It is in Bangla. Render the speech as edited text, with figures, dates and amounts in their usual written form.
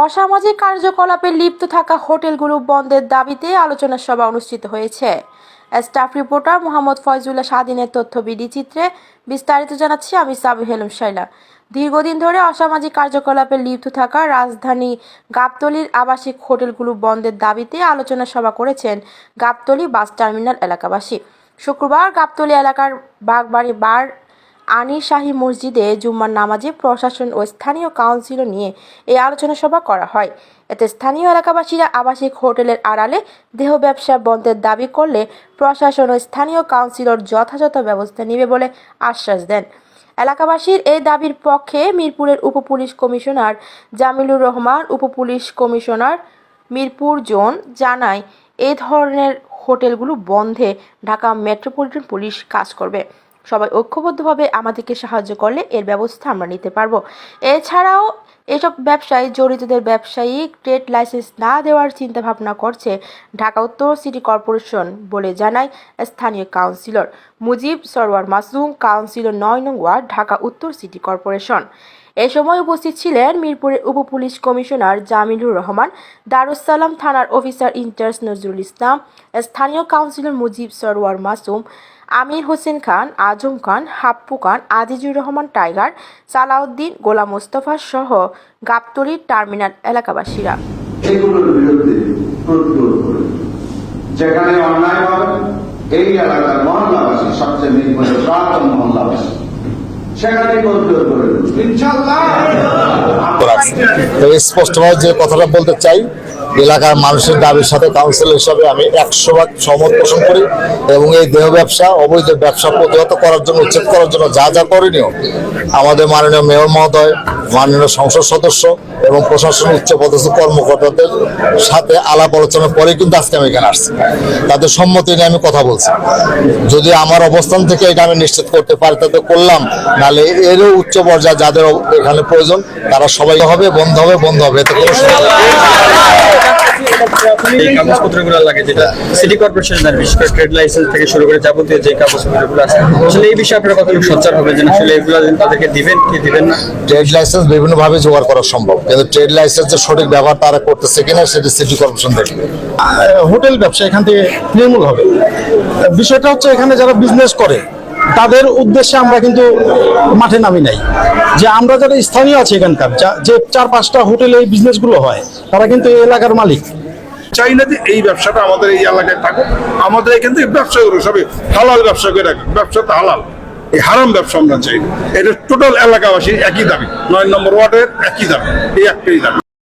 অসামাজিক কার্যকলাপে লিপ্ত থাকা হোটেলগুলো বন্ধের দাবিতে আলোচনা সভা অনুষ্ঠিত হয়েছে। স্টাফ রিপোর্টার মোহাম্মদ ফয়জুল্লাহ স্বাধীনের তথ্য বিডি চিত্রে বিস্তারিত জানাচ্ছি আমি সাবি হেলম শাইলা। দীর্ঘদিন ধরে অসামাজিক কার্যকলাপে লিপ্ত থাকা রাজধানী গাবতলীর আবাসিক হোটেলগুলো বন্ধের দাবিতে আলোচনা সভা করেছেন গাবতলী বাস টার্মিনাল এলাকাবাসী। শুক্রবার গাবতলী এলাকার বাগবাড়ি বার আনির শাহী মসজিদে জুম্মার নামাজে প্রশাসন ও স্থানীয় কাউন্সিলর নিয়ে এই আলোচনা সভা করা হয়। এতে স্থানীয় এলাকাবাসীরা আবাসিক হোটেলের আড়ালে দেহ ব্যবসা বন্ধের দাবি করলে প্রশাসন ও স্থানীয় কাউন্সিলর যথাযথ ব্যবস্থা নেবে বলে আশ্বাস দেন। এলাকাবাসীর এই দাবির পক্ষে মিরপুরের উপপুলিশ কমিশনার জামিলুর রহমান, উপপুলিশ কমিশনার মিরপুর জোন জানায় এই ধরনের হোটেলগুলো বন্ধে ঢাকা মেট্রোপলিটন পুলিশ কাজ করবে। সবাই ঐক্যবদ্ধভাবে আমাদেরকে সাহায্য করলে এর ব্যবস্থা আমরা নিতে পারবো। এছাড়াও এসব ব্যবসায় জড়িতদের ব্যবসায়িক ট্রেড লাইসেন্স না দেওয়ার চিন্তা ভাবনা করছে ঢাকা উত্তর সিটি কর্পোরেশন বলে জানায় স্থানীয় কাউন্সিলর মুজিব সরওয়ার মাসুম, কাউন্সিলর ৯ নং ওয়ার্ড, ঢাকা উত্তর সিটি কর্পোরেশন। এ সময় উপস্থিত ছিলেন মিরপুরের উপপুলিশ কমিশনার জামিলুর রহমান, দারুসালাম থানার অফিসার ইনচার্জ নজরুল ইসলাম, স্থানীয় কাউন্সিলর মুজিব সরওয়ার মাসুম, আমির হোসেন খান, আজম খান, হাপ্পু খান, আজিজুর রহমান টাইগার, সালাউদ্দিন, গোলাম মোস্তফা সহ গাবতলীর টার্মিনাল এলাকাবাসীরা। এগুলোর বিরুদ্ধে প্রতিরোধ করে যেখানে অন্যায় হয় এই এলাকার মহল্লাবাসী সবচেয়ে মিরপুরের প্রাক্তন মহল্লাবাসী সেখানে প্রতিরোধ করে ইনশাআল্লাহ। স্পষ্টভাবে যে কথাটা বলতে চাই, এলাকার মানুষের দাবির সাথে কাউন্সিলর হিসাবে আমি 100% সহমত পোষণ করি এবং এই দেহ ব্যবসা, অবৈধ ব্যবসা প্রতিহত করার জন্য, উচ্ছেদ করার জন্য যা যা করণীয় আমাদের মাননীয় মেয়র মহোদয়, মাননীয় সংসদ সদস্য এবং প্রশাসনের উচ্চপদস্থ কর্মকর্তাদের সাথে আলাপ আলোচনার পরে কিন্তু আজকে আমি এখানে আসছি। তাদের সম্মতি নিয়ে আমি কথা বলছি। যদি আমার অবস্থান থেকে এটা আমি নিশ্চিত করতে পারি তাতে করলাম, নাহলে এরও উচ্চ পর্যায়ে যাদের এখানে প্রয়োজন তারা সবাই হবে, বন্ধ হবে, এতে কোনো এই কাগজপত্রগুলো লাগে যেটা সিটি কর্পোরেশনের বিশেষ করে ট্রেড লাইসেন্স থেকে শুরু করে যাবতীয় যে কাগজপত্রগুলো আছে, আসলে এই বিষয়ে আপনারা কতটুকু সচ্চার হবে যে আসলে এগুলো তাদেরকে দিবেন কি দিবেন না? ট্রেড লাইসেন্স বিভিন্ন ভাবে জোগাড় করা সম্ভব, কিন্তু ট্রেড লাইসেন্সের সঠিক ব্যবহার তারা করতেছে কিনা সেটা সিটি কর্পোরেশন দেখবে। হোটেল ব্যবসা এখান থেকে নির্মূল হবে। বিষয়টা হচ্ছে এখানে যারা বিজনেস করে তাদের উদ্দেশ্যে আমরা কিন্তু মাঠে নামি নাই, যে আমরা যারা স্থানীয় আছি এখানকার যে 4-5টা হোটেলে এই বিজনেসগুলো হয় তারা কিন্তু এই এলাকার মালিক। চাই না যে এই ব্যবসাটা আমাদের এই এলাকায় থাকুক, আমাদের এখান থেকে ব্যবসা করুক, সবই হালাল ব্যবসা করে রাখুক, ব্যবসাটা হালাল, এই হারাম ব্যবসা আমরা চাই না। এটা টোটাল এলাকাবাসী একই দাবি, 9 নম্বর ওয়ার্ডের একই দাবি, এই একটাই দাবি।